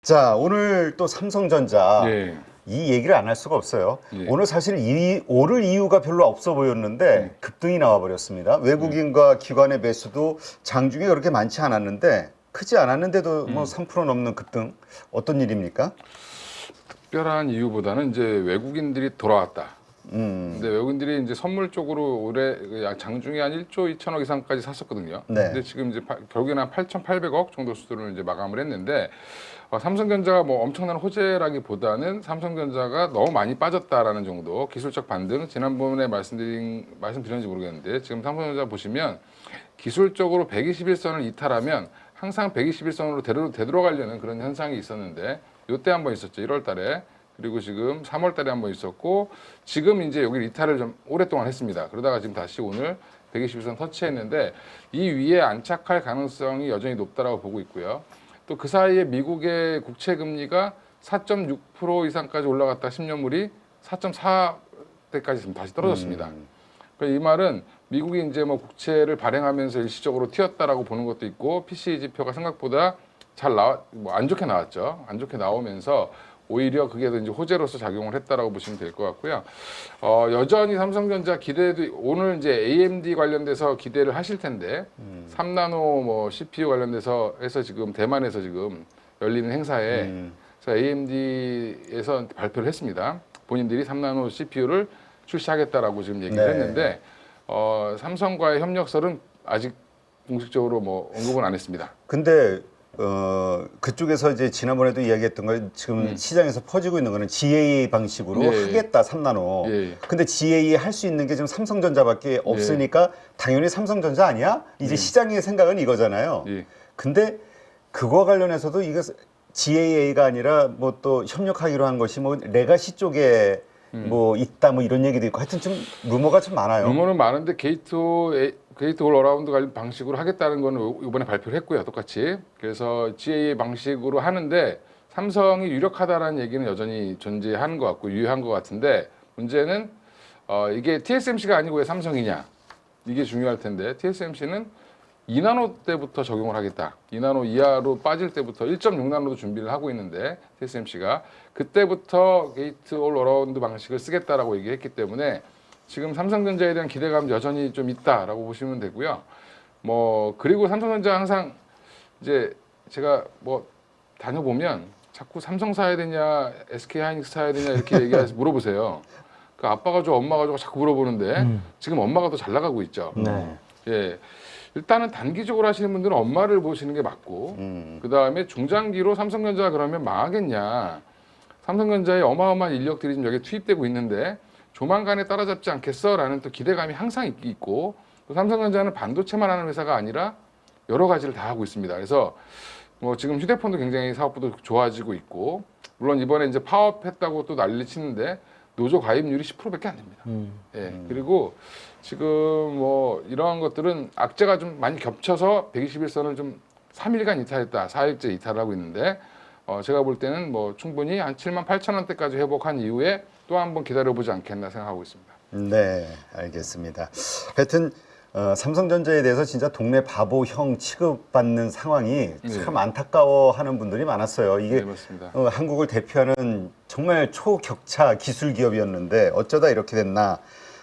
자, 오늘 또 삼성전자 예. 이 얘기를 안 할 수가 없어요. 예. 오늘 사실 오를 이유가 별로 없어 보였는데 급등이 나와버렸습니다. 외국인과 기관의 매수도 장중에 그렇게 많지 않았는데 크지 않았는데도 뭐 3% 넘는 급등. 어떤 일입니까? 특별한 이유보다는 이제 외국인들이 돌아왔다. 근데 외국인들이 이제 선물 쪽으로 올해 장중에 한 1조 2천억 이상까지 샀었거든요. 네. 근데 지금 이제 결국에는 한 8,800억 정도 수준을 이제 마감을 했는데 삼성전자가 뭐 엄청난 호재라기보다는 삼성전자가 너무 많이 빠졌다라는 정도 기술적 반등 지난번에 말씀드렸는지 모르겠는데 지금 삼성전자 보시면 기술적으로 121선을 이탈하면 항상 121선으로 되돌아가려는 그런 현상이 있었는데 요때 한번 있었죠. 1월 달에. 그리고 지금 3월 달에 한번 있었고 지금 이제 여기 이탈을 좀 오랫동안 했습니다. 그러다가 지금 다시 오늘 121선 터치했는데 이 위에 안착할 가능성이 여전히 높다라고 보고 있고요. 또 그 사이에 미국의 국채 금리가 4.6% 이상까지 올라갔다 10년물이 4.4대까지 지금 다시 떨어졌습니다. 그러니까 이 말은 미국이 이제 뭐 국채를 발행하면서 일시적으로 튀었다라고 보는 것도 있고 PCE 지표가 생각보다 안 좋게 나왔죠. 안 좋게 나오면서 오히려 그게 더 이제 호재로서 작용을 했다라고 보시면 될 것 같고요. 여전히 삼성전자 기대도 오늘 이제 AMD 관련돼서 기대를 하실 텐데 3나노 뭐 CPU 관련돼서 해서 지금 대만에서 지금 열리는 행사에 AMD에서 발표를 했습니다. 본인들이 3나노 CPU를 출시하겠다라고 지금 얘기를 네. 했는데 삼성과의 협력설은 아직 공식적으로 뭐 언급은 안 했습니다. 근데 그쪽에서 이제 지난번에도 이야기했던 거 지금 시장에서 퍼지고 있는 거는 GAA 방식으로 예. 하겠다 3나노. 예. 근데 GAA 할 수 있는 게 지금 삼성전자밖에 없으니까 당연히 삼성전자 아니야? 이제 시장의 생각은 이거잖아요. 예. 근데 그거 관련해서도 이거 GAA가 아니라 뭐 또 협력하기로 한 것이 뭐 레가시 쪽에 뭐 있다 뭐 이런 얘기도 있고 하여튼 좀 루머가 좀 많아요. 루머는 많은데 게이트 올 어라운드 관련 방식으로 하겠다는 거는 이번에 발표를 했고요, 똑같이. 그래서 GAA 방식으로 하는데 삼성이 유력하다라는 얘기는 여전히 존재하는 것 같고 유효한 것 같은데 문제는 이게 TSMC가 아니고 왜 삼성이냐 이게 중요할 텐데 TSMC는 2나노 때부터 적용을 하겠다. 2나노 이하로 빠질 때부터 1.6나노도 준비를 하고 있는데 TSMC가 그때부터 게이트 올 어라운드 방식을 쓰겠다라고 얘기했기 때문에 지금 삼성전자에 대한 기대감 여전히 좀 있다라고 보시면 되고요. 뭐 그리고 삼성전자 항상 이제 제가 뭐 다녀보면 자꾸 삼성 사야 되냐 SK 하이닉스 사야 되냐 이렇게 얘기해서 물어보세요. 그 아빠가 줘 엄마가 줘 자꾸 물어보는데 지금 엄마가 더 잘 나가고 있죠. 네. 예. 일단은 단기적으로 하시는 분들은 엄마를 보시는 게 맞고 그 다음에 중장기로 삼성전자 그러면 망하겠냐. 삼성전자에 어마어마한 인력들이 지금 여기에 투입되고 있는데 조만간에 따라잡지 않겠어? 라는 또 기대감이 항상 있고 또 삼성전자는 반도체만 하는 회사가 아니라 여러 가지를 다 하고 있습니다. 그래서 뭐 지금 휴대폰도 굉장히 사업부도 좋아지고 있고 물론 이번에 이제 파업했다고 또 난리 치는데 노조 가입률이 10%밖에 안 됩니다. 예. 그리고 지금 뭐 이러한 것들은 악재가 좀 많이 겹쳐서 121선을 좀 3일간 이탈했다. 4일째 이탈을 하고 있는데 제가 볼 때는 뭐 충분히 한 78,000원대까지 회복한 이후에 또 한번 기다려보지 않겠나 생각하고 있습니다. 네, 알겠습니다. 하여튼 삼성전자에 대해서 진짜 동네 바보형 취급받는 상황이 참 안타까워하는 분들이 많았어요. 이게 네, 맞습니다. 한국을 대표하는 정말 초격차 기술 기업이었는데 어쩌다 이렇게 됐나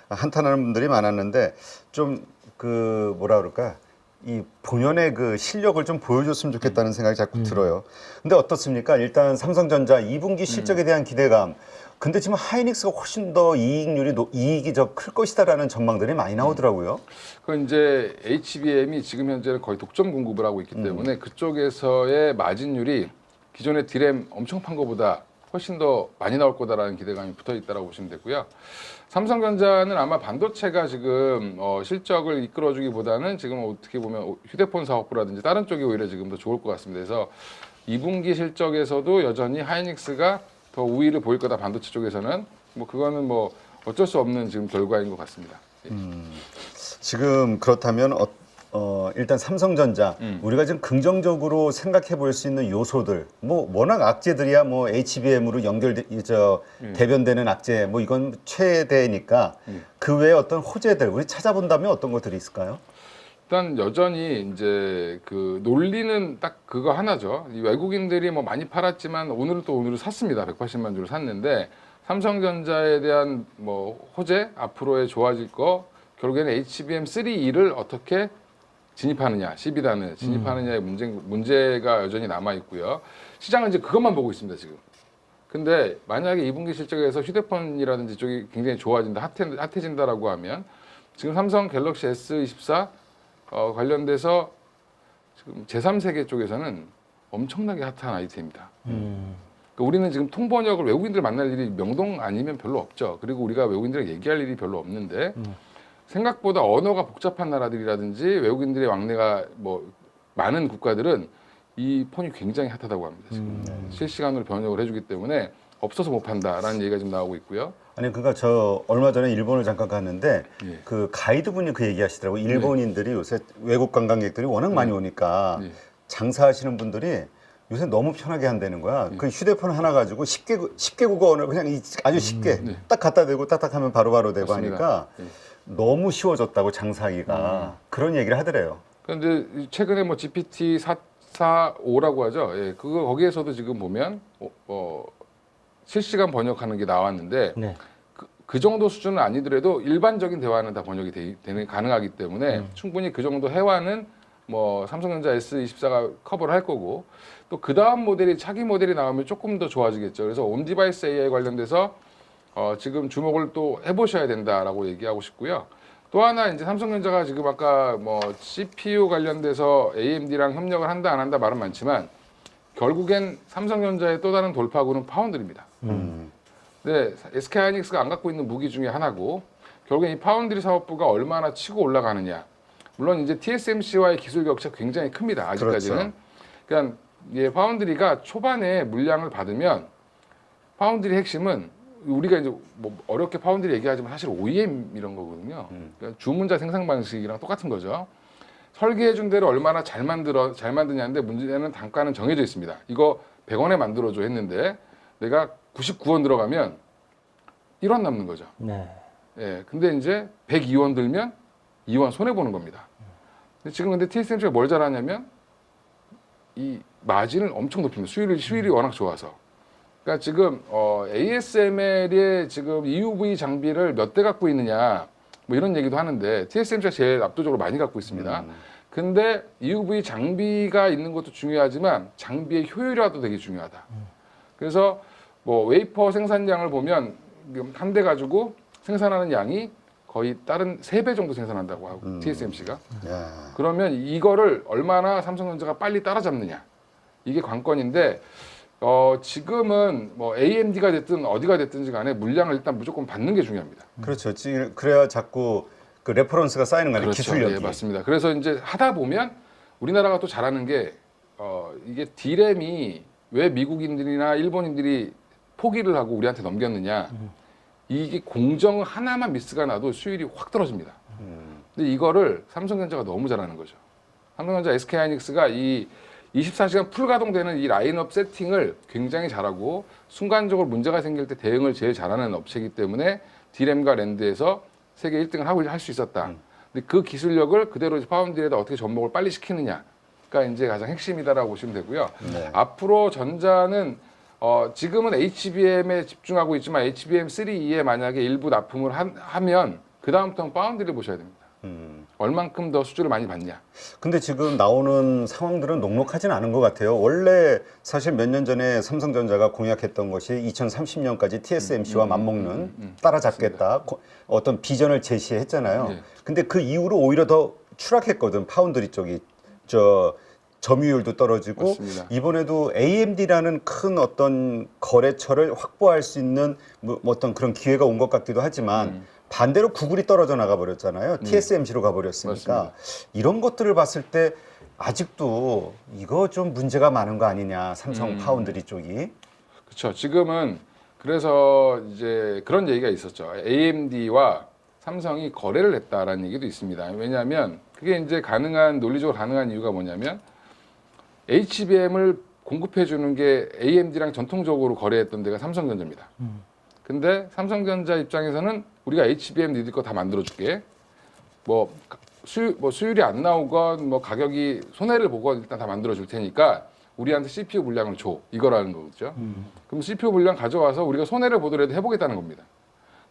한탄하는 분들이 많았는데 좀 그 뭐라 그럴까 이 본연의 그 실력을 좀 보여줬으면 좋겠다는 생각이 자꾸 들어요. 근데 어떻습니까? 일단 삼성전자 2분기 실적에 대한 기대감. 근데 지금 하이닉스가 훨씬 더 이익이 클 것이다라는 전망들이 많이 나오더라고요. 그 이제 HBM이 지금 현재는 거의 독점 공급을 하고 있기 때문에 그쪽에서의 마진율이 기존의 디램 엄청 판 거보다 훨씬 더 많이 나올 거다라는 기대감이 붙어 있다라고 보시면 되고요. 삼성전자는 아마 반도체가 지금 실적을 이끌어주기보다는 지금 어떻게 보면 휴대폰 사업부라든지 다른 쪽이 오히려 지금 더 좋을 것 같습니다. 그래서 2분기 실적에서도 여전히 하이닉스가 더 우위를 보일 거다 반도체 쪽에서는 뭐 그거는 뭐 어쩔 수 없는 지금 결과인 것 같습니다. 예. 지금 그렇다면 일단 삼성전자 우리가 지금 긍정적으로 생각해 볼 수 있는 요소들 뭐 워낙 악재들이야 뭐 HBM으로 대변되는 악재 뭐 이건 최대니까 그 외에 어떤 호재들 우리 찾아본다면 어떤 것들이 있을까요? 일단 여전히 이제 그 논리는 딱 그거 하나죠. 이 외국인들이 뭐 많이 팔았지만 오늘은 또 오늘은 샀습니다. 180만 주를 샀는데 삼성전자에 대한 뭐 호재 앞으로의 좋아질 거 결국에는 HBM3E를 어떻게 진입하느냐, 12단을 진입하느냐의 문제가 여전히 남아 있고요. 시장은 이제 그것만 보고 있습니다 지금. 근데 만약에 2분기 실적에서 휴대폰이라든지 쪽이 굉장히 좋아진다, 핫해진다라고 하면 지금 삼성 갤럭시 S24 관련돼서 지금 제3세계 쪽에서는 엄청나게 핫한 아이템입니다. 그러니까 우리는 지금 통번역을 외국인들 만날 일이 명동 아니면 별로 없죠. 그리고 우리가 외국인들에게 얘기할 일이 별로 없는데 생각보다 언어가 복잡한 나라들이라든지 외국인들의 왕래가 뭐 많은 국가들은 이 폰이 굉장히 핫하다고 합니다. 지금 실시간으로 번역을 해주기 때문에 없어서 못 판다라는 얘기가 지금 나오고 있고요. 아니 그러니까 저 얼마 전에 일본을 잠깐 갔는데 예. 그 가이드분이 그 얘기하시더라고요. 일본인들이 요새 외국 관광객들이 워낙 많이 오니까 예. 장사하시는 분들이 요새 너무 편하게 한다는 거야. 예. 그 휴대폰 하나 가지고 10개국어 언어를 그냥 아주 쉽게 네. 딱 갖다 대고 딱딱하면 바로바로 되고 맞습니다. 하니까 예. 너무 쉬워졌다고 장사하기가 그런 얘기를 하더래요. 그런데 최근에 뭐 GPT 4.5라고 하죠. 예, 그거 거기에서도 지금 보면 실시간 번역하는 게 나왔는데 네. 그 정도 수준은 아니더라도 일반적인 대화는 다 번역이 가능하기 때문에 충분히 그 정도 해와는 뭐 삼성전자 S24가 커버를 할 거고 또 그 다음 모델이 차기 모델이 나오면 조금 더 좋아지겠죠. 그래서 온디바이스 AI 관련돼서 지금 주목을 또 해보셔야 된다라고 얘기하고 싶고요. 또 하나 이제 삼성전자가 지금 아까 뭐 CPU 관련돼서 AMD랑 협력을 한다 안 한다 말은 많지만 결국엔 삼성전자의 또 다른 돌파구는 파운드리입니다. 네, SK하이닉스가 안 갖고 있는 무기 중에 하나고 결국엔 이 파운드리 사업부가 얼마나 치고 올라가느냐. 물론 이제 TSMC와의 기술 격차가 굉장히 큽니다. 아직까지는. 그렇죠. 그러니까 예, 파운드리가 초반에 물량을 받으면 파운드리 핵심은 우리가 이제 뭐 어렵게 파운드리 얘기하지만 사실 OEM 이런 거거든요. 그러니까 주문자 생산 방식이랑 똑같은 거죠. 설계해 준 대로 얼마나 잘 만드냐는데 문제는 단가는 정해져 있습니다. 이거 100원에 만들어줘 했는데 내가 99원 들어가면 1원 남는 거죠. 네. 예, 근데 이제 102원 들면 2원 손해 보는 겁니다. 지금 근데 TSMC가 뭘 잘하냐면 이 마진을 엄청 높입니다. 수율이 워낙 좋아서. 그러니까 지금 ASML의 지금 EUV 장비를 몇 대 갖고 있느냐 뭐 이런 얘기도 하는데 TSMC가 제일 압도적으로 많이 갖고 있습니다. 근데 EUV 장비가 있는 것도 중요하지만 장비의 효율화도 되게 중요하다. 그래서 뭐 웨이퍼 생산량을 보면 한 대 가지고 생산하는 양이 거의 다른 3배 정도 생산한다고 하고 TSMC가. 야. 그러면 이거를 얼마나 삼성전자가 빨리 따라잡느냐 이게 관건인데 지금은 뭐 AMD가 됐든 어디가 됐든지 간에 물량을 일단 무조건 받는 게 중요합니다. 그렇죠. 그래야 자꾸 그 레퍼런스가 쌓이는 거 아니에요. 그렇죠. 기술력이. 예, 맞습니다. 그래서 이제 하다 보면 우리나라가 또 잘하는 게 이게 D램이 왜 미국인들이나 일본인들이 포기를 하고 우리한테 넘겼느냐. 이게 공정 하나만 미스가 나도 수율이 확 떨어집니다. 근데 이거를 삼성전자가 너무 잘하는 거죠. 삼성전자 SK하이닉스가 이 24시간 풀 가동되는 이 라인업 세팅을 굉장히 잘하고 순간적으로 문제가 생길 때 대응을 제일 잘하는 업체이기 때문에 D램과 랜드에서 세계 1등을 할 수 있었다. 근데 그 기술력을 그대로 파운드리에다 어떻게 접목을 빨리 시키느냐가 이제 가장 핵심이다라고 보시면 되고요. 네. 앞으로 전자는 지금은 HBM에 집중하고 있지만 HBM3E에 만약에 일부 납품을 하면 그 다음부터는 파운드리를 보셔야 됩니다. 얼만큼 더 수주를 많이 받냐. 근데 지금 나오는 상황들은 녹록하진 않은 것 같아요. 원래 사실 몇 년 전에 삼성전자가 공약했던 것이 2030년까지 TSMC와 맞먹는 따라잡겠다. 어떤 비전을 제시했잖아요. 예. 근데 그 이후로 오히려 더 추락했거든. 파운드리 쪽이 점유율도 떨어지고 맞습니다. 이번에도 AMD라는 큰 어떤 거래처를 확보할 수 있는 뭐 어떤 그런 기회가 온 것 같기도 하지만 반대로 구글이 떨어져 나가 버렸잖아요. TSMC로 가버렸으니까 맞습니다. 이런 것들을 봤을 때 아직도 이거 좀 문제가 많은 거 아니냐. 삼성 파운드리 쪽이. 그렇죠. 지금은 그래서 이제 그런 얘기가 있었죠. AMD와 삼성이 거래를 했다라는 얘기도 있습니다. 왜냐하면 그게 이제 논리적으로 가능한 이유가 뭐냐면 HBM을 공급해 주는 게 AMD랑 전통적으로 거래했던 데가 삼성전자입니다. 근데 삼성전자 입장에서는 우리가 HBM 니들 거 다 만들어 줄게. 뭐 수율이 안 나오건 뭐 가격이 손해를 보건 일단 다 만들어 줄 테니까 우리한테 CPU 물량을 줘 이거라는 거죠. 그럼 CPU 물량 가져와서 우리가 손해를 보더라도 해보겠다는 겁니다.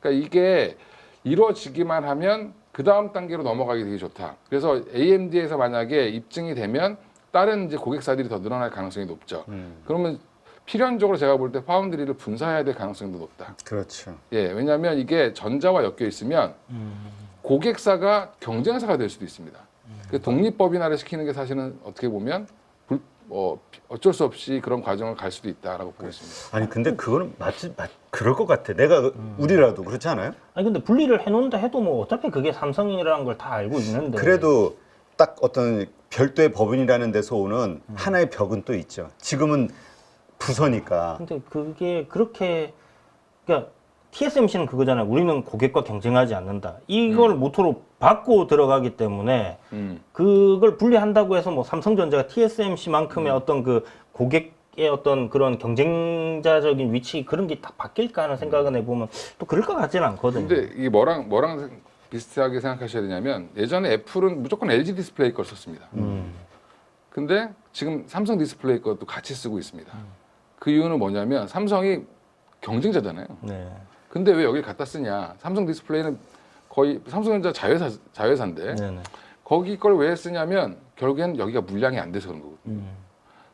그러니까 이게 이루어지기만 하면 그 다음 단계로 넘어가기 되게 좋다. 그래서 AMD에서 만약에 입증이 되면 다른 이제 고객사들이 더 늘어날 가능성이 높죠. 그러면 필연적으로 제가 볼 때 파운드리를 분사해야 될 가능성도 높다. 그렇죠. 예, 왜냐하면 이게 전자와 엮여 있으면 고객사가 경쟁사가 될 수도 있습니다. 그 독립법인화를 시키는 게 사실은 어떻게 보면 어쩔 수 없이 그런 과정을 갈 수도 있다라고 보고 있습니다. 아니 근데 그거는 그럴 것 같아. 내가 우리라도 그렇지 않아요? 아니 근데 분리를 해놓는다 해도 뭐 어차피 그게 삼성이라는 걸 다 알고 있는데. 그래도 딱 어떤 별도의 법인이라는 데서 오는 하나의 벽은 또 있죠. 지금은 부서니까. 근데 그게 그렇게 그러니까 TSMC는 그거잖아요. 우리는 고객과 경쟁하지 않는다. 이걸 모토로 받고 들어가기 때문에 그걸 분리한다고 해서 뭐 삼성전자가 TSMC만큼의 어떤 그 고객의 어떤 그런 경쟁자적인 위치 그런 게 딱 바뀔까 하는 생각은 해보면 또 그럴 것 같지는 않거든요. 근데 이게 뭐랑 비슷하게 생각하셔야 되냐면 예전에 애플은 무조건 LG 디스플레이 걸 썼습니다. 근데 지금 삼성 디스플레이 것도 같이 쓰고 있습니다. 그 이유는 뭐냐면 삼성이 경쟁자잖아요. 네. 근데 왜 여기를 갖다 쓰냐? 삼성 디스플레이는 거의 삼성전자 자회사인데 네네. 거기 걸 왜 쓰냐면 결국엔 여기가 물량이 안 돼서 그런 거거든요.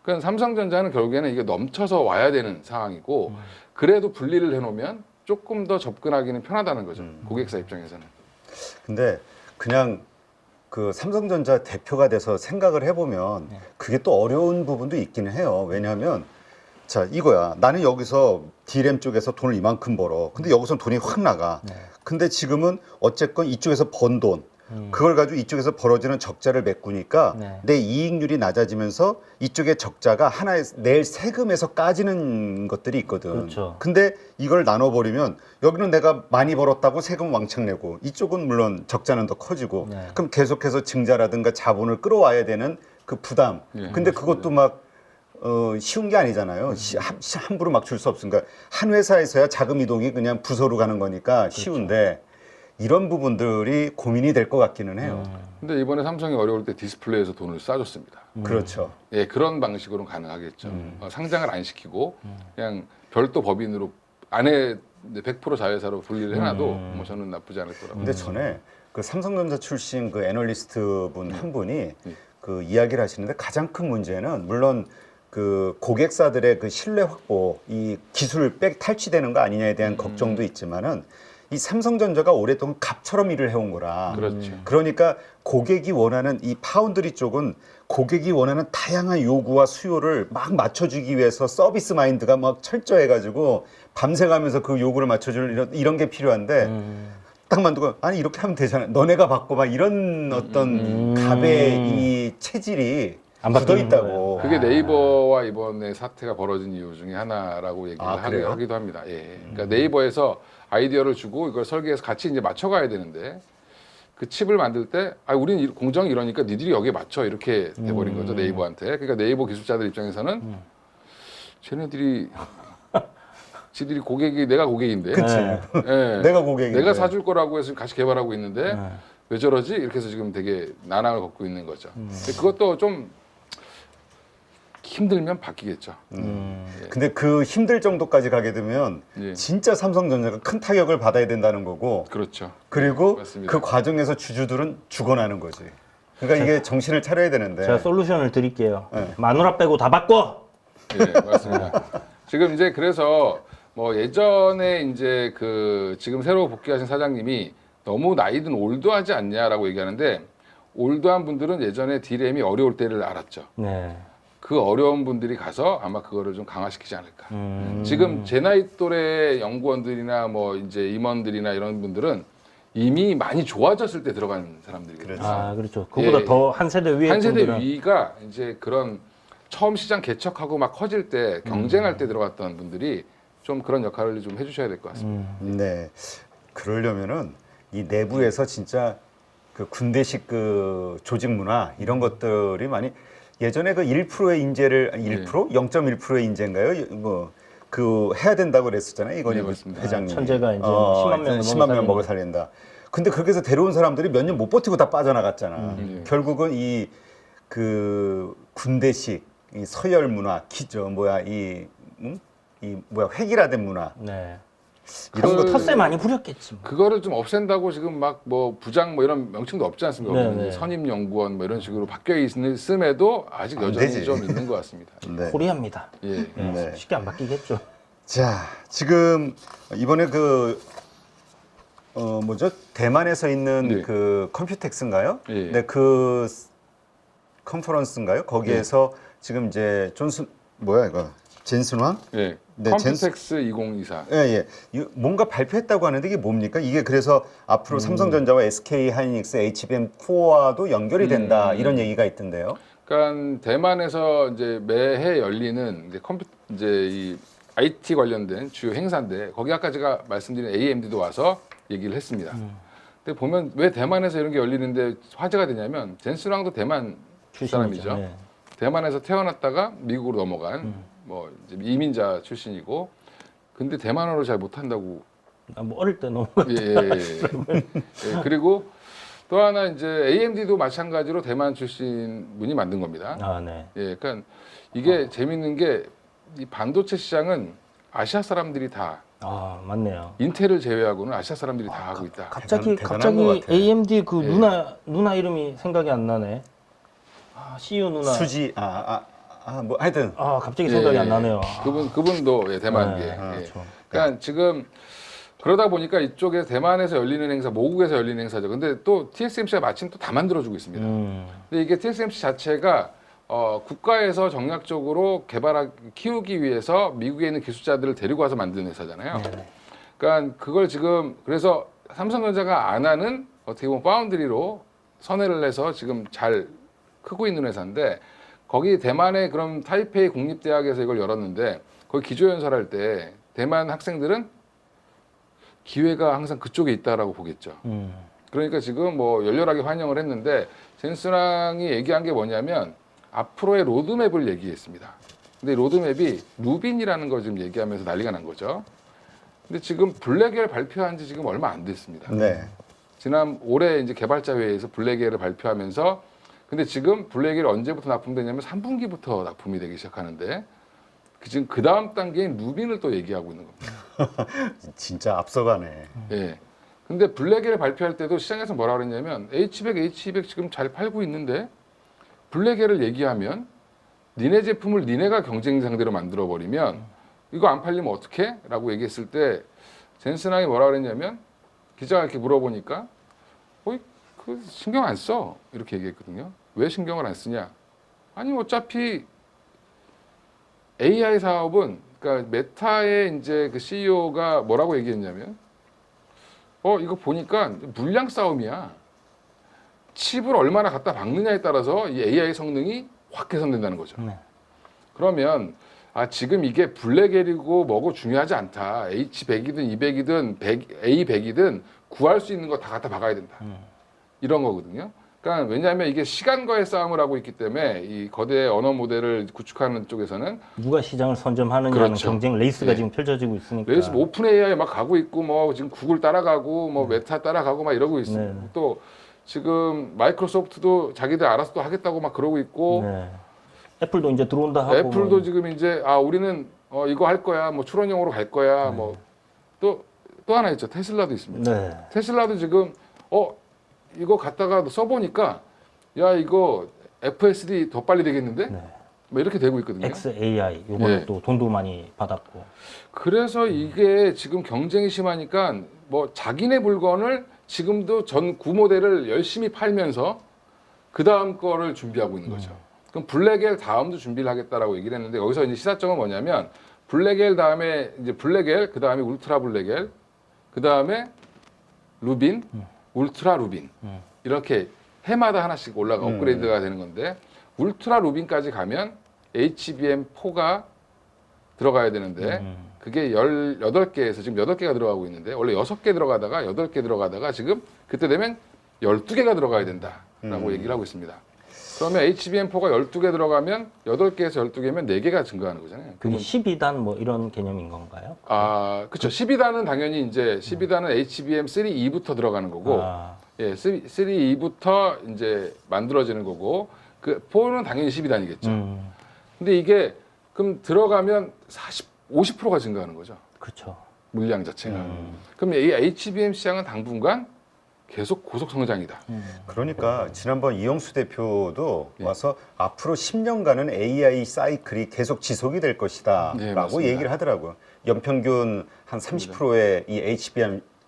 그러니까 삼성전자는 결국에는 이게 넘쳐서 와야 되는 상황이고 그래도 분리를 해놓으면 조금 더 접근하기는 편하다는 거죠. 고객사 입장에서는. 근데 그냥 그 삼성전자 대표가 돼서 생각을 해보면 그게 또 어려운 부분도 있기는 해요. 왜냐하면 자 이거야. 나는 여기서 D램 쪽에서 돈을 이만큼 벌어. 근데 여기서 돈이 확 나가. 근데 지금은 어쨌건 이쪽에서 번 돈, 그걸 가지고 이쪽에서 벌어지는 적자를 메꾸니까 내 이익률이 낮아지면서 이쪽의 적자가 하나의 낼 세금에서 까지는 것들이 있거든. 그렇죠. 근데 이걸 나눠버리면 여기는 내가 많이 벌었다고 세금 왕창 내고 이쪽은 물론 적자는 더 커지고 그럼 계속해서 증자라든가 자본을 끌어와야 되는 그 부담. 근데 그것도 막 쉬운 게 아니잖아요. 함부로 막 줄 수 없으니까 한 회사에서야 자금 이동이 그냥 부서로 가는 거니까 쉬운데 이런 부분들이 고민이 될 것 같기는 해요. 근데 이번에 삼성이 어려울 때 디스플레이에서 돈을 쏴줬습니다. 그렇죠. 예, 그런 방식으로는 가능하겠죠. 상장을 안 시키고 그냥 별도 법인으로 안에 100% 자회사로 분리를 해놔도 뭐 저는 나쁘지 않을 거라고. 근데 전에 그 삼성전자 출신 그 애널리스트 분 한 분이 그 이야기를 하시는데 가장 큰 문제는 물론 그 고객사들의 그 신뢰 확보, 이 기술 탈취되는 거 아니냐에 대한 걱정도 있지만은 이 삼성전자가 오랫동안 갑처럼 일을 해온 거라. 그렇죠. 그러니까 고객이 원하는 이 파운드리 쪽은 고객이 원하는 다양한 요구와 수요를 막 맞춰주기 위해서 서비스 마인드가 막 철저해가지고 밤새가면서 그 요구를 맞춰줄 이런 게 필요한데 딱 만두고 아니 이렇게 하면 되잖아. 너네가 받고 막 이런 어떤 갑의 이 체질이 안 굳어 바뀌는 있다고. 그게 네이버와 이번에 사태가 벌어진 이유 중에 하나라고 얘기를 그래요? 하기도 합니다. 예. 그러니까 네이버에서 아이디어를 주고 이걸 설계해서 같이 이제 맞춰가야 되는데 그 칩을 만들 때 우리는 공정이 이러니까 니들이 여기에 맞춰 이렇게 돼버린 거죠 네이버한테. 그러니까 네이버 기술자들 입장에서는 지들이 고객이 내가 고객인데. 그치. 예. 내가 고객인데. 내가 사줄 거라고 해서 같이 개발하고 있는데 왜 저러지? 이렇게 해서 지금 되게 난항을 겪고 있는 거죠. 근데 그것도 좀 힘들면 바뀌겠죠. 근데 그 힘들 정도까지 가게 되면 예. 진짜 삼성전자가 큰 타격을 받아야 된다는 거고 그렇죠. 그리고 맞습니다. 그 과정에서 주주들은 죽어나는 거지. 그러니까 이게 정신을 차려야 되는데. 제가 솔루션을 드릴게요. 네. 마누라 빼고 다 바꿔. 예, 맞습니다. 지금 이제 그래서 뭐 예전에 이제 그 지금 새로 복귀하신 사장님이 너무 나이든 올드하지 않냐라고 얘기하는데 올드한 분들은 예전에 D램이 어려울 때를 알았죠. 네. 그 어려운 분들이 가서 아마 그거를 좀 강화시키지 않을까. 지금 제 나이 또래 연구원들이나 뭐 이제 임원들이나 이런 분들은 이미 많이 좋아졌을 때 들어간 사람들이거든요. 그렇죠. 아 그렇죠. 그보다 예. 더 한 세대 위에 한 세대 분들은 위가 이제 그런 처음 시장 개척하고 막 커질 때 경쟁할 때 들어갔던 분들이 좀 그런 역할을 좀 해주셔야 될 것 같습니다. 네. 그러려면은 이 내부에서 진짜 그 군대식 그 조직 문화 이런 것들이 많이 예전에 그 1%의 인재를 1%? 0.1%의 인재인가요? 뭐 그 해야 된다고 그랬었잖아요. 이건희 네, 맞습니다. 회장님. 천재가 이제 10만 명을 10만 명 먹여 먹여 살린다. 근데 그렇게 해서 데려온 사람들이 몇 년 못 버티고 다 빠져나갔잖아. 예. 결국은 이 그 군대식 이 서열 문화, 획일화된 문화 네. 이런 거 텃세 많이 부렸겠지. 뭐. 그거를 좀 없앤다고 지금 막 뭐 부장 뭐 이런 명칭도 없지 않습니까? 네, 거기는 네. 선임연구원 뭐 이런 식으로 바뀌어 있음에도 아직 안 여전히 되지. 좀 있는 것 같습니다. 네. 코리아입니다. 예. 네, 네. 쉽게 안 바뀌겠죠. 자, 지금 이번에 대만에서 있는 네. 그 컴퓨텍스인가요? 예. 네, 그 컨퍼런스인가요? 거기에서 지금 이제 젠슨 황? 예. 네, 컴퓨텍스 2024. 예, 예. 뭔가 발표했다고 하는데 이게 뭡니까? 이게 그래서 앞으로 삼성전자와 SK 하이닉스, HBM 코어와도 연결이 된다 이런 얘기가 있던데요. 그러니까 대만에서 이제 매해 열리는 이제 이 IT 관련된 주요 행사인데 거기 아까 제가 말씀드린 AMD도 와서 얘기를 했습니다. 근데 보면 왜 대만에서 이런 게 열리는데 화제가 되냐면 젠슨 황도 대만 사람이죠. 네. 대만에서 태어났다가 미국으로 넘어간 뭐 이제 이민자 출신이고 근데 대만어를 잘 못한다고. 뭐 어릴 때 너무 예. 그리고 또 하나 이제 AMD도 마찬가지로 대만 출신 분이 만든 겁니다. 아, 네. 예, 그러니까 이게 재밌는 게 이 반도체 시장은 아시아 사람들이 다 아, 맞네요. 인텔을 제외하고는 아시아 사람들이 다 하고 있다. 갑자기 대단한 것 같아. AMD 그 예. 누나 이름이 생각이 안 나네. 아, CEO 누나. 수지 뭐 하여튼 아, 갑자기 생각이 안 나네요. 그분도 예, 대만계. 네, 예. 그렇죠. 그러니까 지금 그러다 보니까 이쪽에 대만에서 열리는 행사, 모국에서 열리는 행사죠. 근데 또 TSMC가 마침 또 다 만들어주고 있습니다. 근데 이게 TSMC 자체가 국가에서 정략적으로 키우기 위해서 미국에 있는 기술자들을 데리고 와서 만든 회사잖아요. 네네. 그러니까 그걸 지금 그래서 삼성전자가 안 하는 어떻게 보면 파운드리로 선회를 해서 지금 잘 크고 있는 회사인데 거기 대만의 그런 타이페이 국립대학에서 이걸 열었는데 거기 기조연설할 때 대만 학생들은 기회가 항상 그쪽에 있다라고 보겠죠. 그러니까 지금 뭐 열렬하게 환영을 했는데 젠슨왕이 얘기한 게 뭐냐면 앞으로의 로드맵을 얘기했습니다. 근데 로드맵이 루빈이라는 걸 지금 얘기하면서 난리가 난 거죠. 근데 지금 블랙엘 발표한 지 지금 얼마 안 됐습니다. 네. 지난 올해 이제 개발자 회의에서 블랙엘을 발표하면서 근데 지금 블랙엘이 언제부터 납품되냐면 3분기부터 납품이 되기 시작하는데 지금 그 다음 단계인 루빈을 또 얘기하고 있는 겁니다. 진짜 앞서가네. 예. 근데 블랙엘 발표할 때도 시장에서 뭐라 그랬냐면 H100 지금 잘 팔고 있는데 블랙엘을 얘기하면 니네 제품을 니네가 경쟁 상대로 만들어 버리면 이거 안 팔리면 어떡해? 라고 얘기했을 때 젠슨왕이 뭐라 그랬냐면 기자가 이렇게 물어보니까 그 신경 안 써. 이렇게 얘기했거든요. 왜 신경을 안 쓰냐? 아니 어차피 AI 사업은 그러니까 메타의 이제 그 CEO가 뭐라고 얘기했냐면 이거 보니까 물량 싸움이야. 칩을 얼마나 갖다 박느냐에 따라서 이 AI 성능이 확 개선된다는 거죠. 네. 그러면 지금 이게 블랙엘이고 뭐고 중요하지 않다. H100이든 200이든 A100이든 구할 수 있는 거 다 갖다 박아야 된다. 이런 거거든요. 그러니까 왜냐하면 이게 시간과의 싸움을 하고 있기 때문에 이 거대 언어 모델을 구축하는 쪽에서는 누가 시장을 선점하느냐는 그렇죠. 경쟁 레이스가 예. 지금 펼쳐지고 있으니까. 레이스 오픈 AI 막 가고 있고 뭐 지금 구글 따라가고 뭐 메타 따라가고 막 이러고 있습니다. 네. 또 지금 마이크로소프트도 자기들 알아서 또 하겠다고 막 그러고 있고 네. 애플도 이제 들어온다 하고. 애플도 뭐. 지금 이제 우리는 이거 할 거야 뭐 출원용으로 갈 거야 뭐 또 하나 있죠. 테슬라도 있습니다. 네. 테슬라도 지금 이거 갖다가 써보니까 야 이거 FSD 더 빨리 되겠는데 네. 뭐 이렇게 되고 있거든요. XAI 요거는 예. 또 돈도 많이 받았고. 그래서 이게 지금 경쟁이 심하니까 뭐 자기네 물건을 지금도 전 구모델을 열심히 팔면서 그 다음 거를 준비하고 있는 거죠. 그럼 블랙엘 다음도 준비를 하겠다라고 얘기를 했는데 여기서 이제 시사점은 뭐냐면 블랙엘 다음에 이제 블랙엘 그 다음에 울트라 블랙엘 그 다음에 루빈 울트라 루빈 이렇게 해마다 하나씩 올라가 업그레이드가 되는 건데 울트라 루빈까지 가면 HBM4가 들어가야 되는데 그게 18개에서 지금 8개가 들어가고 있는데 원래 6개 들어가다가 8개 들어가다가 지금 그때 되면 12개가 들어가야 된다라고 얘기를 하고 있습니다. 그러면 HBM4가 12개 들어가면 8개에서 12개면 4개가 증가하는 거잖아요. 그게 12단 뭐 이런 개념인 건가요? 아, 그렇죠. 12단은 당연히 이제 12단은 HBM3E부터 들어가는 거고, 아, 예, 3E부터 이제 만들어지는 거고, 그 4는 당연히 12단이겠죠. 근데 이게 그럼 들어가면 50%가 증가하는 거죠. 그렇죠. 물량 자체가. 그럼 이 HBM 시장은 당분간 계속 고속 성장이다. 그러니까 지난번 이영수 대표도 예. 와서 앞으로 10년간은 AI 사이클이 계속 지속이 될 것이다 네, 라고 맞습니다. 얘기를 하더라고요. 연평균 한 30%의 이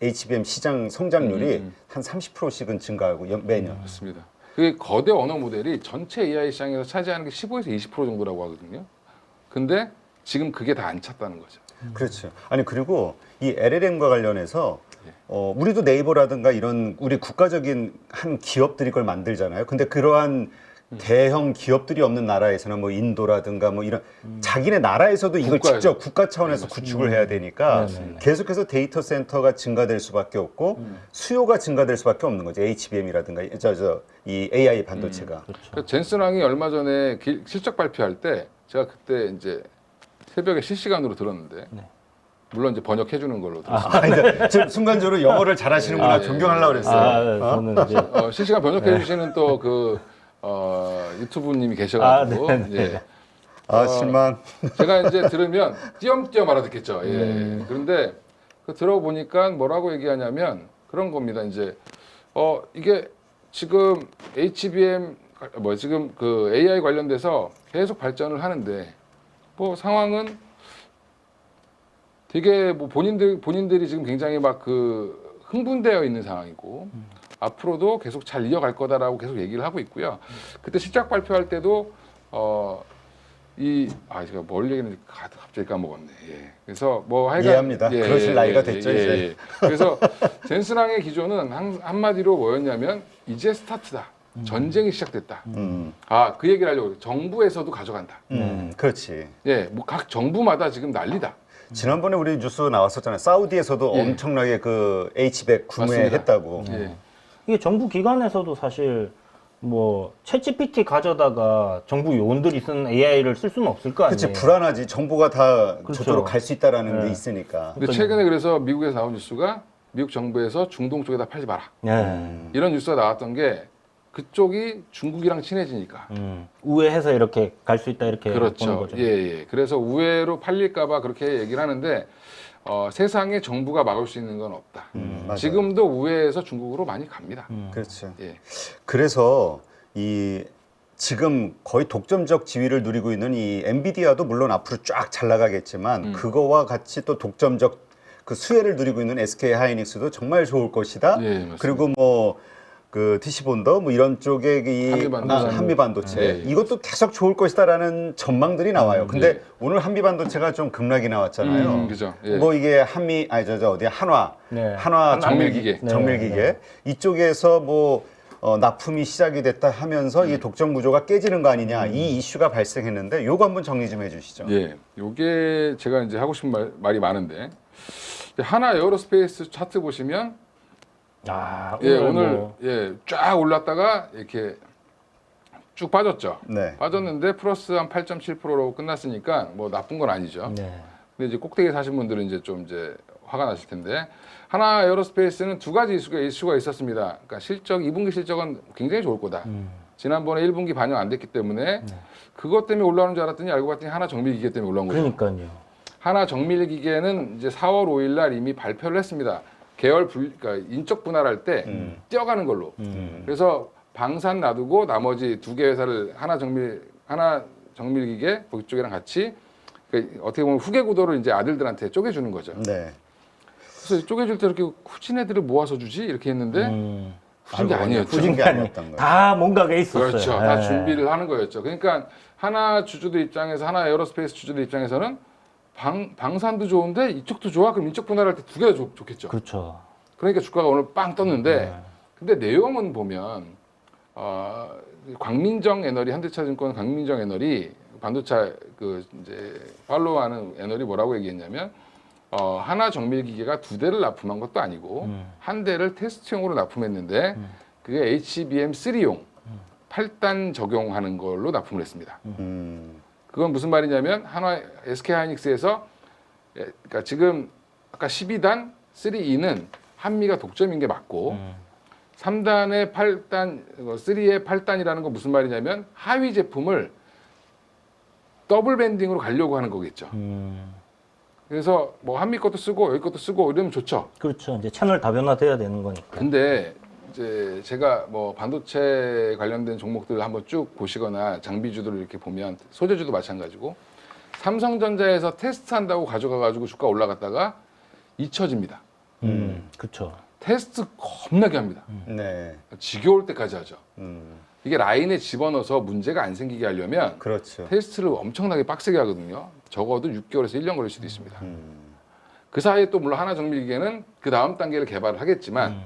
HBM 시장 성장률이 한 30%씩은 증가하고 매년. 맞습니다. 그 거대 언어 모델이 전체 AI 시장에서 차지하는 게 15에서 20% 정도라고 하거든요. 근데 지금 그게 다 안 찼다는 거죠. 그렇죠. 아니 그리고 이 LLM과 관련해서 예. 우리도 네이버라든가 이런 우리 국가적인 한 기업들이 그걸 만들잖아요. 근데 그러한 대형 기업들이 없는 나라에서는 뭐 인도라든가 뭐 이런 자기네 나라에서도 이걸 국가에서. 직접 국가 차원에서 구축을 해야 되니까 네네네. 계속해서 데이터 센터가 증가될 수밖에 없고 수요가 증가될 수밖에 없는 거죠. HBM이라든가 이 AI 반도체가. 그렇죠. 그 젠슨왕이 얼마 전에 실적 발표할 때 제가 그때 이제 새벽에 실시간으로 들었는데 네. 물론 이제 번역해 주는 걸로 들었어요. 아니, 지금 순간적으로 영어를 잘하시는구나 예, 존경하려고 그랬어요. 아, 저는 이제 실시간 번역해 주시는 또 그 유튜브님이 계셔가지고 아, 네네. 예. 아 실망. 제가 이제 들으면 띄엄띄엄 알아듣겠죠. 예. 그런데 그 들어보니까 뭐라고 얘기하냐면 그런 겁니다. 이제 이게 지금 HBM 지금 그 AI 관련돼서 계속 발전을 하는데 뭐 상황은 되게 뭐 본인들이 지금 굉장히 막 그 흥분되어 있는 상황이고 앞으로도 계속 잘 이어갈 거다라고 계속 얘기를 하고 있고요. 그때 실적 발표할 때도 제가 뭘 얘기했는지 갑자기 까먹었네. 예. 그래서 뭐 하여간 이해합니다. 그러실 나이가 됐죠, 이제. 그래서 젠슨왕의 기조는 한마디로 뭐였냐면 이제 스타트다. 전쟁이 시작됐다. 그 얘기를 하려고 그래요. 정부에서도 가져간다. 그렇지. 예, 뭐 각 정부마다 지금 난리다. 지난번에 우리 뉴스 나왔었잖아요. 사우디에서도 예. 엄청나게 그 H100 구매했다고. 예. 이게 정부 기관에서도 사실 뭐 챗GPT 가져다가 정부 요원들이 쓴 AI를 쓸 수는 없을 거 그렇지 아니에요. 불안하지. 정보가 다 그렇죠. 저쪽으로 갈 수 있다라는 게 네. 있으니까. 근데 최근에 그래서 미국에서 나온 뉴스가 미국 정부에서 중동 쪽에다 팔지 마라. 네. 이런 뉴스가 나왔던 게 그쪽이 중국이랑 친해지니까. 우회해서 이렇게 갈 수 있다 이렇게 보는 그렇죠. 거죠. 예. 그래서 우회로 팔릴까봐 그렇게 얘기를 하는데 세상에 정부가 막을 수 있는 건 없다. 맞아요. 지금도 우회에서 중국으로 많이 갑니다. 그렇죠. 예. 그래서 이 지금 거의 독점적 지위를 누리고 있는 이 엔비디아도 물론 앞으로 쫙 잘 나가겠지만 그거와 같이 또 독점적 그 수혜를 누리고 있는 SK 하이닉스도 정말 좋을 것이다. 예, 맞습니다. 그리고 뭐 그 TC본더 뭐 이런 쪽의 이 한미반도체. 한미반도체 예, 예. 이것도 계속 좋을 것이다라는 전망들이 나와요. 근데 예. 오늘 한미반도체가 좀 급락이 나왔잖아요. 그죠. 예. 뭐 이게 어디 한화 네. 한화 정밀기계. 정밀기계 네. 이쪽에서 뭐 납품이 시작이 됐다 하면서 이 독점 구조가 깨지는 거 아니냐 이 이슈가 발생했는데 요거 한번 정리 좀 해주시죠. 예, 요게 제가 이제 하고 싶은 말이 많은데 하나 에어로스페이스 차트 보시면 오늘 뭐 쫙 올랐다가 이렇게 쭉 빠졌죠. 네. 빠졌는데 플러스 한 8.7%로 끝났으니까 뭐 나쁜 건 아니죠. 네. 근데 이제 꼭대기 사신 분들은 이제 좀 이제 화가 나실 텐데 하나 에어로스페이스는 두 가지 이슈가 있었습니다. 그러니까 2분기 실적은 굉장히 좋을 거다. 지난번에 1분기 반영 안 됐기 때문에 그것 때문에 올라오는 줄 알았더니 알고 봤더니 하나 정밀기계 때문에 올라온 거죠. 그러니까요. 하나 정밀기계는 이제 4월 5일 날 이미 발표를 했습니다. 그러니까 인적 분할할 때 뛰어가는 걸로. 그래서 방산 놔두고 나머지 2개 회사를 하나 정밀기계 그쪽이랑 같이 어떻게 보면 후계 구도를 이제 아들들한테 쪼개주는 거죠. 네. 그래서 쪼개줄 때 이렇게 후진 애들을 모아서 주지 이렇게 했는데 후진 게 아니었죠. 후진 게 아니었던 거예요. 다 뭔가가 있었어요. 그렇죠. 다 네. 준비를 하는 거였죠. 그러니까 하나 주주들 입장에서 하나 에어로스페이스 주주들 입장에서는 방산도 좋은데 이쪽도 좋아. 그럼 인적 분할할 때 2개가 좋겠죠. 그렇죠. 그러니까 주가가 오늘 빵 떴는데 근데 내용은 보면 광민정 애널이 현대차증권 광민정 애널이 반도체 그 이제 팔로우하는 애널이 뭐라고 얘기했냐면 하나 정밀기계가 2대를 납품한 것도 아니고 한 대를 테스트용으로 납품했는데 그게 HBM3용 8단 적용하는 걸로 납품을 했습니다. 음. 그건 무슨 말이냐면 한화 SK하이닉스에서 그러니까 지금 아까 12단 3E는 한미가 독점인 게 맞고 3단의 8단, 3의 8단이라는 건 무슨 말이냐면 하위 제품을 더블 밴딩으로 가려고 하는 거겠죠. 그래서 뭐 한미 것도 쓰고 여기 것도 쓰고 이러면 좋죠. 그렇죠. 이제 채널 다변화돼야 되는 거니까. 근데 이제 제가 뭐 반도체 관련된 종목들을 한번 쭉 보시거나 장비주들을 이렇게 보면 소재주도 마찬가지고 삼성전자에서 테스트한다고 가져가가지고 주가 올라갔다가 잊혀집니다. 그렇죠. 테스트 겁나게 합니다. 네. 지겨울 때까지 하죠. 음. 이게 라인에 집어넣어서 문제가 안 생기게 하려면 그렇죠. 테스트를 엄청나게 빡세게 하거든요. 적어도 6개월에서 1년 걸릴 수도 있습니다. 그 사이에 또 물론 하나정밀기계는 그 다음 단계를 개발을 하겠지만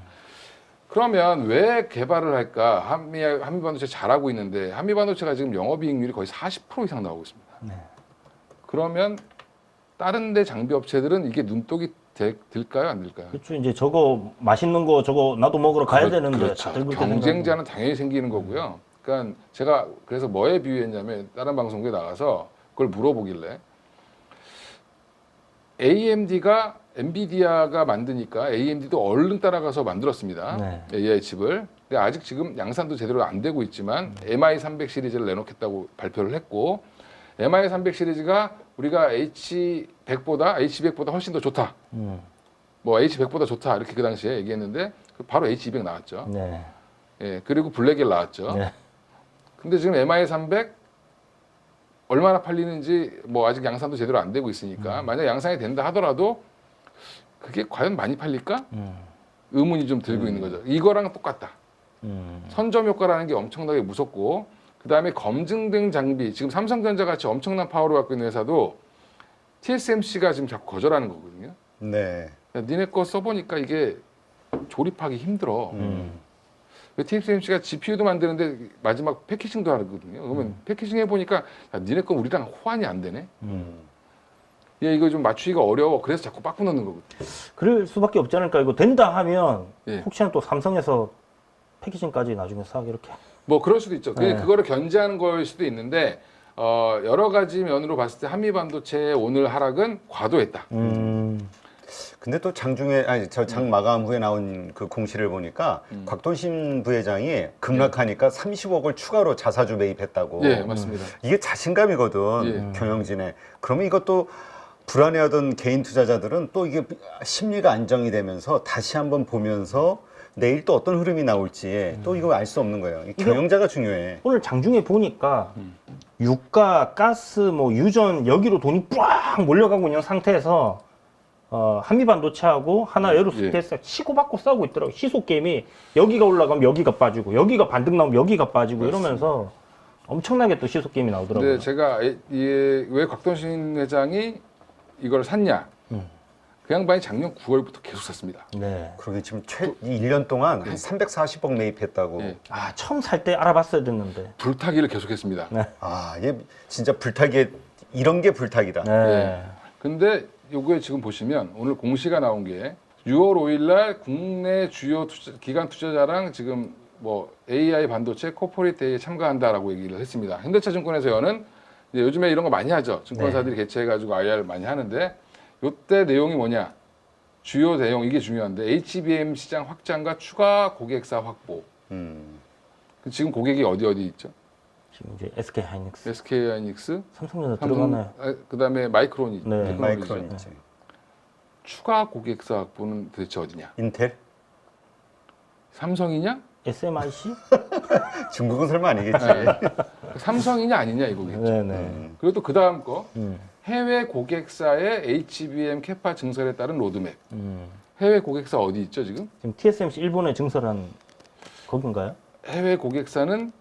그러면 왜 개발을 할까? 한미반도체 잘하고 있는데 한미반도체가 지금 영업이익률이 거의 40% 이상 나오고 있습니다. 네. 그러면 다른 데 장비 업체들은 이게 눈독이 들까요? 안 들까요? 그렇죠. 이제 저거 맛있는 거 저거 나도 먹으러 가야 되는데 그렇죠. 다들 그렇게 경쟁자는 당연히 생기는 거고요. 그러니까 제가 그래서 뭐에 비유했냐면 다른 방송국에 나가서 그걸 물어보길래 AMD가 엔비디아가 만드니까 AMD도 얼른 따라가서 만들었습니다. 네. AI 칩을. 근데 아직 지금 양산도 제대로 안 되고 있지만 MI300 시리즈를 내놓겠다고 발표를 했고 MI300 시리즈가 우리가 H100보다 훨씬 더 좋다. 뭐 H100보다 좋다 이렇게 그 당시에 얘기했는데 바로 H200 나왔죠. 네. 예, 그리고 블랙엘 나왔죠. 네. 근데 지금 MI300 얼마나 팔리는지 뭐 아직 양산도 제대로 안 되고 있으니까 만약 양산이 된다 하더라도 그게 과연 많이 팔릴까? 의문이 좀 들고 있는 거죠. 이거랑 똑같다. 선점 효과라는 게 엄청나게 무섭고 그 다음에 검증된 장비 지금 삼성전자 같이 엄청난 파워를 갖고 있는 회사도 TSMC가 지금 자꾸 거절하는 거거든요. 네. 야, 니네 거 써보니까 이게 조립하기 힘들어. TSMC가 GPU도 만드는데 마지막 패키징도 하거든요. 그러면 패키징 해보니까 야, 니네 건 우리랑 호환이 안 되네. 야, 이거 좀 맞추기가 어려워. 그래서 자꾸 바꿔 넣는 거거든요. 그럴 수밖에 없지 않을까. 이거 된다 하면 예. 혹시나 또 삼성에서 패키징까지 나중에 싹 이렇게. 뭐 그럴 수도 있죠. 네. 그거를 견제하는 걸 수도 있는데 여러 가지 면으로 봤을 때 한미 반도체의 오늘 하락은 과도했다. 근데 또 장중에 아니 저 장 마감 후에 나온 그 공시를 보니까 곽돈신 부회장이 급락하니까 30억을 추가로 자사주 매입했다고. 예, 맞습니다. 이게 자신감이거든. 예. 경영진에. 그러면 이것도 불안해하던 개인 투자자들은 또 이게 심리가 안정이 되면서 다시 한번 보면서 내일 또 어떤 흐름이 나올지 또 이거 알 수 없는 거예요. 이 경영자가 중요해. 오늘 장중에 보니까 유가, 가스, 뭐 유전 여기로 돈이 쫙 몰려가고 있는 상태에서 한미반도체하고 하나 에어로스페이스가 치고받고 싸우고 있더라고. 시속 게임이 여기가 올라가면 여기가 빠지고 여기가 반등 나오면 여기가 빠지고 이러면서 엄청나게 또 시속 게임이 나오더라고요. 근데 제가 왜 곽돈신 회장이 이걸 샀냐? 그 양반이 작년 9월부터 계속 샀습니다. 네. 그러게 지금 이 1년 동안 한 340억 매입했다고. 예. 아 처음 살 때 알아봤어야 됐는데. 불타기를 계속했습니다. 네. 아, 얘 진짜 불타기에 이런 게 불타기다. 네. 예. 근데 요거에 지금 보시면 오늘 공시가 나온 게 6월 5일날 국내 주요 기관 투자자랑 지금 뭐 AI 반도체 코퍼레이트 대회에 참가한다라고 얘기를 했습니다. 현대차증권에서는 이제 요즘에 이런 거 많이 하죠. 증권사들이 개최해가지고 IR 많이 하는데 요때 내용이 뭐냐? 주요 내용 이게 중요한데 HBM 시장 확장과 추가 고객사 확보. 지금 고객이 어디 있죠? 지금 이제 SK 하이닉스, SK 하이닉스, 삼성전자 들어가나요? 그다음에 마이크론이 네. 테크놀로지죠. 마이크론 있지. 추가 고객사 확보는 도대체 어디냐? 인텔? 삼성이냐? SMIC? 중국은 설마 아니겠지. 삼성이냐 아니냐 이거겠죠. 네네. 그리고 또 그 다음 거 해외 고객사의 HBM 캐파 증설에 따른 로드맵. 해외 고객사 어디 있죠 지금? 지금 TSMC 일본에 증설한 거긴가요? 해외 고객사는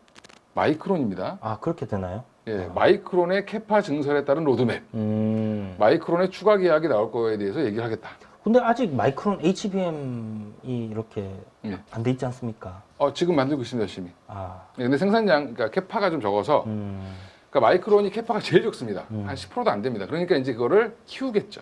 마이크론입니다. 아 그렇게 되나요? 예, 마이크론의 캐파 증설에 따른 로드맵. 마이크론의 추가 계약이 나올 거에 대해서 얘기를 하겠다. 근데 아직 마이크론 HBM이 이렇게 예. 안 돼 있지 않습니까? 지금 만들고 있습니다 열심히. 아, 예, 근데 생산량, 그러니까 캐파가 좀 적어서 그러니까 마이크론이 캐파가 제일 적습니다. 한 10%도 안 됩니다. 그러니까 이제 그거를 키우겠죠.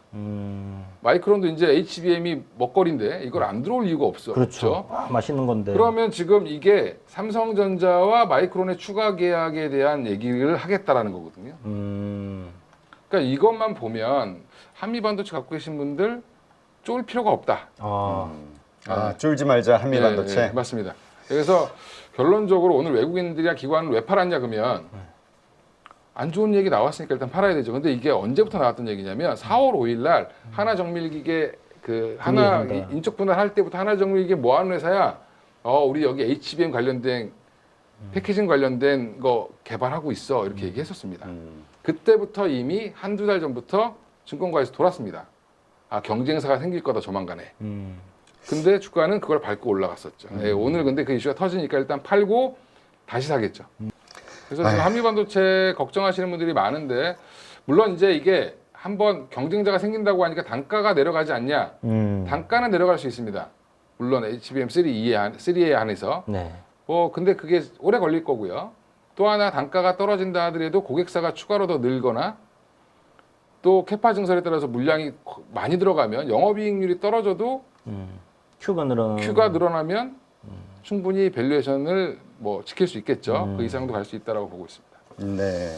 마이크론도 이제 HBM이 먹거리인데 이걸 안 들어올 이유가 없어. 그렇죠. 아, 맛있는 건데. 그러면 지금 이게 삼성전자와 마이크론의 추가 계약에 대한 얘기를 하겠다라는 거거든요. 그러니까 이것만 보면 한미반도체 갖고 계신 분들 쫄 필요가 없다. 쫄지 말자 한미반도체. 네, 맞습니다. 그래서 결론적으로 오늘 외국인들이랑 기관을 왜 팔았냐 그러면 안 좋은 얘기 나왔으니까 일단 팔아야 되죠. 근데 이게 언제부터 나왔던 얘기냐면 4월 5일 날 하나정밀기계 그 하나 분리한다. 인적 분할할 때부터 하나정밀기계 뭐 하는 회사야? 우리 여기 HBM 관련된 패키징 관련된 거 개발하고 있어. 이렇게 얘기했었습니다. 그때부터 이미 한두 달 전부터 증권가에서 돌았습니다. 아, 경쟁사가 생길 거다 조만간에. 근데 주가는 그걸 밟고 올라갔었죠. 예, 오늘 근데 그 이슈가 터지니까 일단 팔고 다시 사겠죠. 그래서 지금 한미반도체 걱정하시는 분들이 많은데 물론 이제 이게 한번 경쟁자가 생긴다고 하니까 단가가 내려가지 않냐? 단가는 내려갈 수 있습니다. 물론 HBM3E에 한해서. 네. 근데 그게 오래 걸릴 거고요. 또 하나 단가가 떨어진다 하더라도 고객사가 추가로 더 늘거나 또 캐파 증설에 따라서 물량이 많이 들어가면 영업이익률이 떨어져도 큐가 늘어나면 충분히 밸류에이션을 뭐 지킬 수 있겠죠. 그 이상도 갈 수 있다라고 보고 있습니다. 네.